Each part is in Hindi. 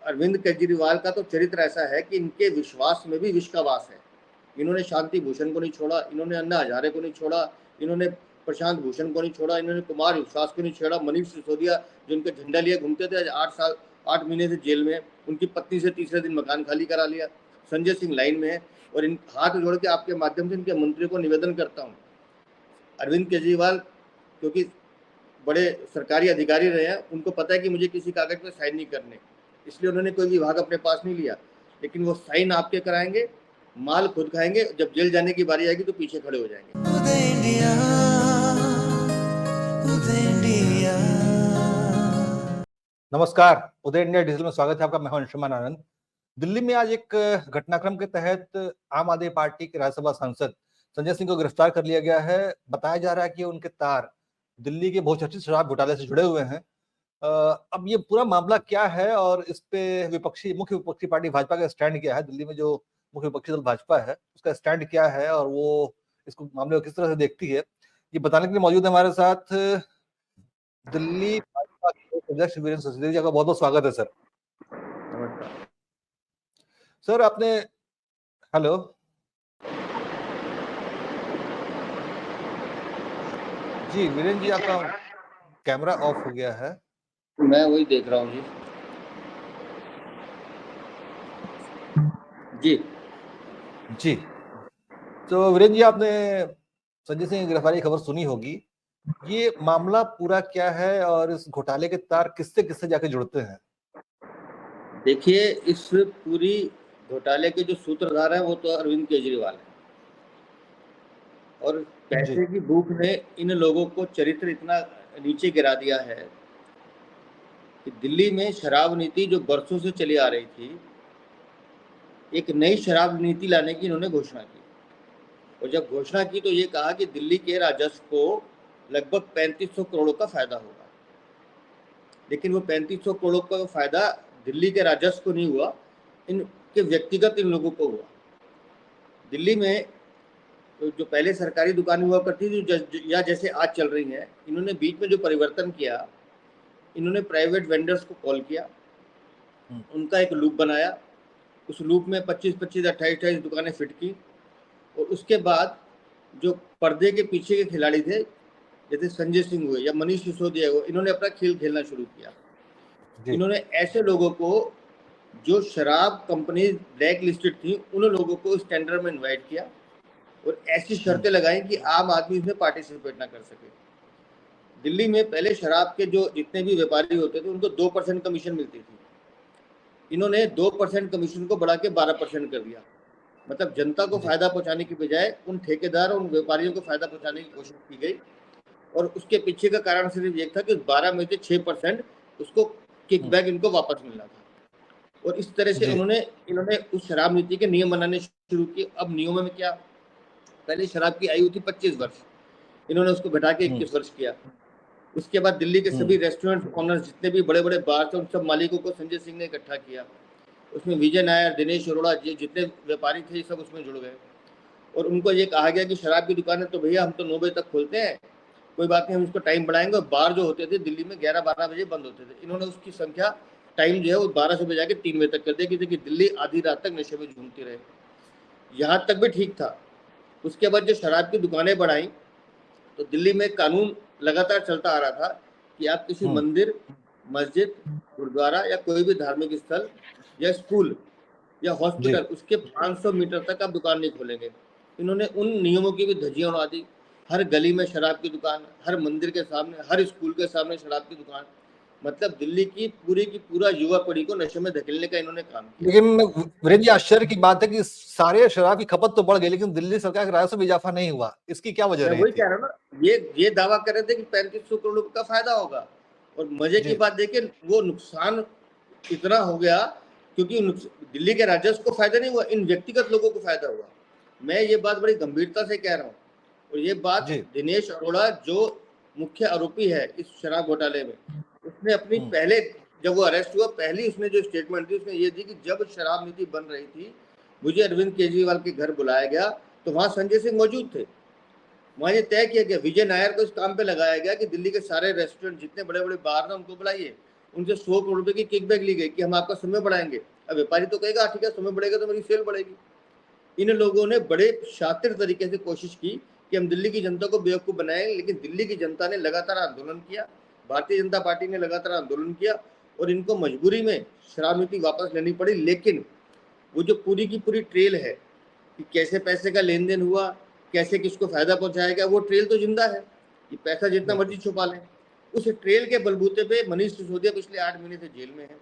अरविंद केजरीवाल का तो चरित्र ऐसा है कि इनके विश्वास में भी विष का वास है। इन्होंने शांति भूषण को नहीं छोड़ा, इन्होंने अन्ना हजारे को नहीं छोड़ा, इन्होंने प्रशांत भूषण को नहीं छोड़ा, इन्होंने कुमार विश्वास को नहीं छोड़ा। मनीष सिसोदिया जो उनके झंडा लिए घूमते थे, आज 8 महीने से जेल में, उनकी पत्नी से तीसरे दिन मकान खाली करा लिया। संजय सिंह लाइन में है। और इन हाथ जोड़ के आपके माध्यम से इनके मंत्री को निवेदन करता हूँ, अरविंद केजरीवाल क्योंकि बड़े सरकारी अधिकारी रहे हैं, उनको पता है कि मुझे किसी कागज पर साइन नहीं करने, इसलिए उन्होंने कोई विभाग अपने पास नहीं लिया। लेकिन वो साइन आपके कराएंगे, माल खुद खाएंगे, जब जेल जाने की बारी आएगी तो पीछे खड़े हो जाएंगे। नमस्कार, उदय इंडिया डिजिटल में स्वागत है आपका। मैं हूं अंशुमान आनंद। दिल्ली में आज एक घटनाक्रम के तहत आम आदमी पार्टी के राज्यसभा सांसद संजय सिंह को गिरफ्तार कर लिया गया है। बताया जा रहा है कि उनके तार दिल्ली के बहुचर्चित शराब घोटाले से जुड़े हुए हैं। अब ये पूरा मामला क्या है और इस पे मुख्य विपक्षी पार्टी भाजपा का स्टैंड क्या है, दिल्ली में जो मुख्य विपक्षी दल भाजपा है उसका स्टैंड क्या है और वो इसको मामले को किस तरह से देखती है, ये बताने के लिए मौजूद है हमारे साथ दिल्ली भाजपा के अध्यक्ष वीरेंद्र सचदेव जी का बहुत बहुत स्वागत है सर। सर आपने हेलो जी वीरेंद्र जी, आपका कैमरा ऑफ हो गया है। मैं वही देख रहा हूँ जी जी। तो वीरेंद्र जी, आपने संजय सिंह की गिरफ्तारी की खबर सुनी होगी। ये मामला पूरा क्या है और इस घोटाले के तार किससे किससे जाके जुड़ते हैं? देखिए, इस पूरी घोटाले के जो सूत्रधार हैं वो तो अरविंद केजरीवाल है, और पैसे की भूख ने इन लोगों को चरित्र इतना नीचे गिरा दिया है कि दिल्ली में शराब नीति जो बरसों से चली आ रही थी, एक नई शराब नीति लाने की इन्होंने घोषणा की। और जब घोषणा की तो ये कहा कि दिल्ली के राजस्व को लगभग 3500 करोड़ का फायदा होगा। लेकिन वो 3500 करोड़ का फायदा दिल्ली के राजस्व को नहीं हुआ, इनके व्यक्तिगत इन लोगों को हुआ। दिल्ली में तो जो पहले सरकारी दुकानें हुआ करती थी या जैसे आज चल रही हैं, इन्होंने बीच में जो परिवर्तन किया, इन्होंने प्राइवेट वेंडर्स को कॉल किया, उनका एक लूप बनाया, उस लूप में 25-25, 28-28 दुकानें फिट की। और उसके बाद जो पर्दे के पीछे के खिलाड़ी थे, जैसे संजय सिंह हुए या मनीष सिसोदिया हुए, इन्होंने अपना खेल खेलना शुरू किया। इन्होंने ऐसे लोगों को जो शराब कंपनी ब्लैक लिस्टेड थी, उन लोगों को इस टेंडर में इन्वाइट किया और ऐसी शर्तें लगाई कि आम आदमी इसमें पार्टिसिपेट ना कर सके। दिल्ली में पहले शराब के जो जितने भी व्यापारी होते थे उनको 2% कमीशन मिलती थी, इन्होंने 2% कमीशन को बढ़ा के 12% कर दिया। मतलब जनता को फायदा पहुंचाने की बजाय उन ठेकेदार और उन व्यापारियों को फायदा पहुंचाने की कोशिश की गई। और उसके पीछे का कारण सिर्फ ये था कि 12 में से 6% उसको किकबैक इनको वापस मिलना था। और इस तरह से इन्होंने उस शराब नीति के नियम बनाने शुरू किए। अब नियमों में क्या, पहले शराब की आयु थी 25 वर्ष, इन्होंने उसको घटा के 21 वर्ष किया। उसके बाद दिल्ली के सभी रेस्टोरेंट ऑनर्स जितने भी बड़े बड़े बार थे, उन सब मालिकों को संजय सिंह ने इकट्ठा किया। उसमें विजय नायर, दिनेश अरोड़ा, जितने व्यापारी थे सब उसमें जुड़ गए। और उनको ये कहा गया कि शराब की दुकानें तो भैया हम तो 9 बजे तक खोलते हैं, कोई बात नहीं, हम उसको टाइम बढ़ाएंगे। और बार जो होते थे दिल्ली में 11-12 बजे बंद होते थे, इन्होंने उसकी संख्या टाइम जो है वो 12 से बजा के 3 बजे तक कर दिया कि दिल्ली आधी रात तक नशे में झूमती रहे। यहाँ तक भी ठीक था। उसके बाद जो शराब की दुकानें बढ़ाई तो दिल्ली में कानून लगातार चलता आ रहा था कि आप किसी मंदिर, मस्जिद, गुरुद्वारा या कोई भी धार्मिक स्थल या स्कूल या हॉस्पिटल, उसके 500 मीटर तक आप दुकान नहीं खोलेंगे। इन्होंने उन नियमों की भी धज्जियां उड़ा दी। हर गली में शराब की दुकान, हर मंदिर के सामने, हर स्कूल के सामने शराब की दुकान। मतलब दिल्ली की पूरा युवा पीढ़ी को नशे में धकेलने का इन्होंने काम किया। लेकिन वीरेंद्र जी, आश्चर्य की बात है कि सारे शराब की खपत तो बढ़ गई लेकिन दिल्ली सरकार के राजस्व में इजाफा नहीं हुआ। इसकी क्या वजह रही? वही कह रहा हूँ ना, ये दावा कर रहे थे कि 3500 करोड़ का फायदा होगा, और मजे की बात देखिए वो नुकसान इतना हो गया क्योंकि दिल्ली के राजस्व को फायदा नहीं हुआ, इन व्यक्तिगत लोगों को फायदा हुआ। मैं ये बात बड़ी गंभीरता से कह रहा हूँ। और ये बात दिनेश अरोड़ा जो मुख्य आरोपी है इस शराब घोटाले में, उसने अपनी पहले जब वो अरेस्ट हुआ पहली उसने जो स्टेटमेंट दी उसने ये दी कि जब शराब नीति बन रही थी मुझे अरविंद केजरीवाल के घर बुलाया गया तो वहां संजय सिंह मौजूद थे। वहां ये तय किया गया, विजय नायर को इस काम पे लगाया गया कि दिल्ली के सारे रेस्टोरेंट जितने बड़े बड़े बार हैं उनको बुलाइए उनसे 100 करोड़ रुपए की किकबैक ली गई कि हम आपका समय बढ़ाएंगे। अब व्यापारी तो कहेगा ठीक है, समय बढ़ेगा तो मेरी सेल बढ़ेगी। इन लोगों ने बड़े शातिर तरीके से कोशिश की कि हम दिल्ली की जनता को बेवकूफ़ बनाएं, लेकिन दिल्ली की जनता ने लगातार आंदोलन किया, भारतीय जनता पार्टी ने लगातार आंदोलन किया और इनको मजबूरी में शराब नीति वापस लेनी पड़ी। लेकिन वो जो पूरी की पूरी ट्रेल है कि कैसे पैसे का लेन देन हुआ, कैसे किसको फायदा पहुंचाएगा, वो ट्रेल तो जिंदा है। ये पैसा जितना मर्जी छुपा लें, उस ट्रेल के बलबूते पे मनीष सिसोदिया पिछले 8 महीने से जेल में है।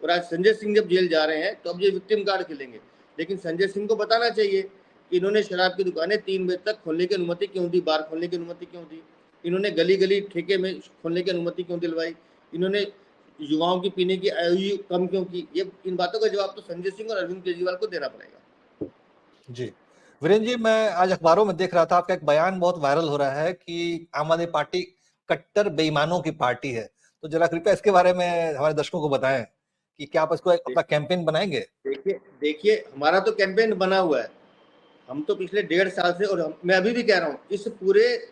और आज संजय सिंह जब जेल जा रहे हैं तो अब ये विक्टिम कार्ड खेलेंगे। लेकिन संजय सिंह को बताना चाहिए कि इन्होंने शराब की दुकानें 3 बजे तक खोलने की अनुमति क्यों दी, बार खोलने की अनुमति क्यों दी, इन्होंने गली गली ठेके में खोलने की अनुमति क्यों दिलवाई, इन्होंने युवाओं की पीने की आयु कम क्यों की। ये इन बातों का जवाब तो संजय सिंह और अरविंद केजरीवाल को देना पड़ेगा। जी वीरेंद्र जी, मैं आज अखबारों में देख रहा था, आपका एक बयान बहुत वायरल हो रहा है कि आम आदमी पार्टी कट्टर बेईमानों की पार्टी है। तो जरा कृपया इसके बारे में हमारे दर्शकों को बताएं कि क्या आप इसको अपना कैंपेन बनाएंगे? देखिए हमारा तो कैंपेन बना हुआ है। हम तो पिछले 1.5 साल से, और मैं अभी भी कह रहा हूँ, इस पूरे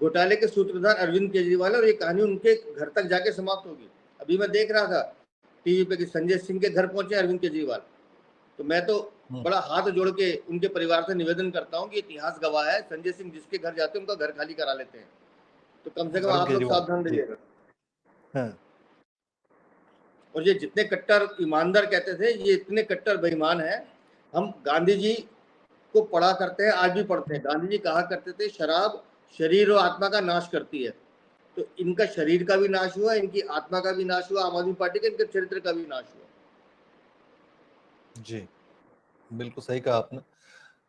घोटाले के सूत्रधार अरविंद केजरीवाल और ये कहानी उनके घर तक जाके समाप्त होगी। अभी मैं देख रहा था टीवी पे कि संजय सिंह के घर पहुंचे अरविंद केजरीवाल। तो मैं तो बड़ा हाथ जोड़ के उनके परिवार से निवेदन करता हूँ कि इतिहास गवाह है, संजय सिंह जिसके घर जाते हैं उनका घर खाली करा लेते हैं। तो कम से कम आप लोग सावधान रहिएगा। हाँ। और ये जितने कट्टर ईमानदार कहते थे, ये इतने कट्टर बेईमान हैं। हम गांधी जी को पढ़ा करते हैं, आज भी पढ़ते हैं। गांधी जी कहा करते थे शराब शरीर और आत्मा का नाश करती है। तो इनका शरीर का भी नाश हुआ, इनकी आत्मा का भी नाश हुआ, आम आदमी पार्टी के इनके चरित्र का भी नाश हुआ। जी बिल्कुल सही कहा आपने।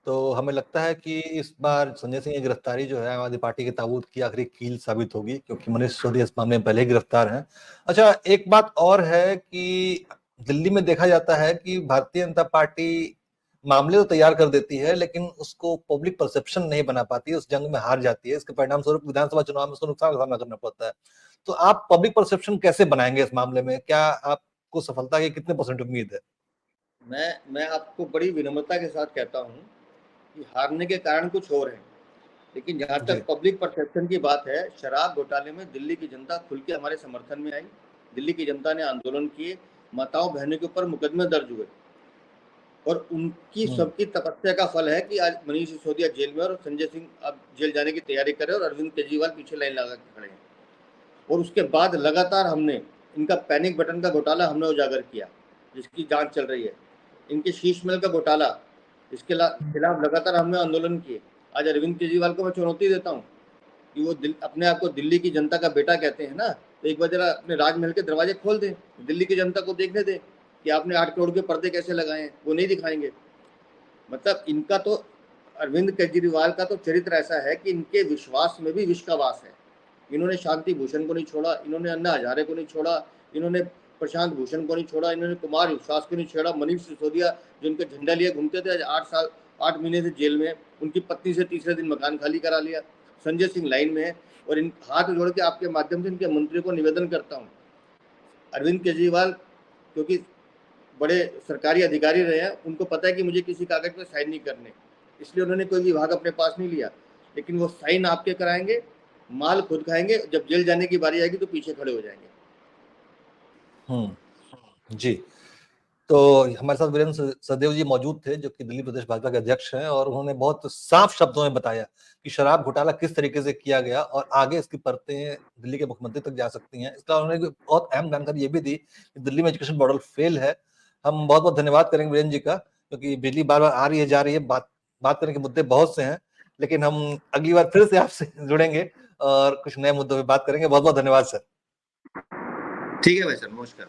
तो हमें लगता है कि इस बार संजय सिंह की गिरफ्तारी जो है आम आदमी पार्टी के ताबूत की आखिरी कील साबित होगी, क्योंकि मनीष सिसोदिया इस मामले में पहले ही गिरफ्तार हैं। अच्छा, एक बात और है कि दिल्ली में देखा जाता है कि भारतीय जनता पार्टी मामले तो तैयार कर देती है, लेकिन उसको पब्लिक परसेप्शन नहीं बना पाती है, उस जंग में हार जाती है। इसके परिणाम स्वरूप विधानसभा चुनाव में उसको नुकसान का सामना करना पड़ता है। तो आप पब्लिक परसेप्शन कैसे बनाएंगे इस मामले में? क्या आपको सफलता की कितने % उम्मीद है? मैं आपको बड़ी विनम्रता के साथ कहता हूँ कि हारने के कारण कुछ और हैं, लेकिन जहाँ तक पब्लिक परसेप्शन की बात है, शराब घोटाले में दिल्ली की जनता खुल के हमारे समर्थन में आई। दिल्ली की जनता ने आंदोलन किए, माताओं बहनों के ऊपर मुकदमे दर्ज हुए, और उनकी सबकी तपस्या का फल है कि आज मनीष सिसोदिया जेल में और संजय सिंह अब जेल जाने की तैयारी कर रहे हैं और अरविंद केजरीवाल पीछे लाइन लगा के खड़े हैं। और उसके बाद लगातार हमने इनका पैनिक बटन का घोटाला हमने उजागर किया, जिसकी जांच चल रही है। इनके शीश महल का घोटाला, इसके खिलाफ लगातार हमने आंदोलन किए। आज अरविंद केजरीवाल को मैं चुनौती देता हूँ कि वो अपने आप को दिल्ली की जनता का बेटा कहते हैं ना, तो एक बार जरा अपने राजमहल के दरवाजे खोल दें, दिल्ली की जनता को देखने दें कि आपने 8 करोड़ के पर्दे कैसे लगाए हैं। वो नहीं दिखाएंगे। मतलब इनका तो, अरविंद केजरीवाल का तो चरित्र ऐसा है कि इनके विश्वास में भी विष का वास है। इन्होंने शांति भूषण को नहीं छोड़ा, इन्होंने अन्ना हजारे को नहीं छोड़ा, इन्होंने प्रशांत भूषण को नहीं छोड़ा, इन्होंने कुमार विश्वास को नहीं छोड़ा। मनीष सिसोदिया जो इनके झंडा लिए घूमते थे, आज 8 महीने से जेल में, उनकी पत्नी से तीसरे दिन मकान खाली करा लिया। संजय सिंह लाइन में है। और इन हाथ जोड़ के आपके माध्यम से इनके मंत्री को निवेदन करता हूँ, अरविंद केजरीवाल क्योंकि बड़े सरकारी अधिकारी रहे हैं, उनको पता है कि मुझे किसी कागज पर साइन नहीं करने, इसलिए उन्होंने कोई विभाग अपने पास नहीं लिया। लेकिन वो साइन आपके कराएंगे, माल खुद खाएंगे, जब जेल जाने की बारी आएगी तो पीछे खड़े हो जाएंगे। जी, तो हमारे साथ वीरेंद्र सदेव जी मौजूद थे, जो कि दिल्ली प्रदेश भाजपा के अध्यक्ष हैं, और उन्होंने बहुत साफ शब्दों में बताया कि शराब घोटाला किस तरीके से किया गया और आगे इसकी परतें दिल्ली के मुख्यमंत्री तक जा सकती हैं। इसका उन्होंने बहुत अहम जानकारी ये भी दी कि दिल्ली में एजुकेशन मॉडल फेल है। हम बहुत बहुत धन्यवाद करेंगे वीरेंद्र जी का, क्योंकि बिजली बार बार आ रही है जा रही है, बात करने के मुद्दे बहुत से हैं, लेकिन हम अगली बार फिर से आपसे जुड़ेंगे और कुछ नए मुद्दों पर बात करेंगे। बहुत बहुत धन्यवाद सर। ठीक है भाई सर, नमस्कार।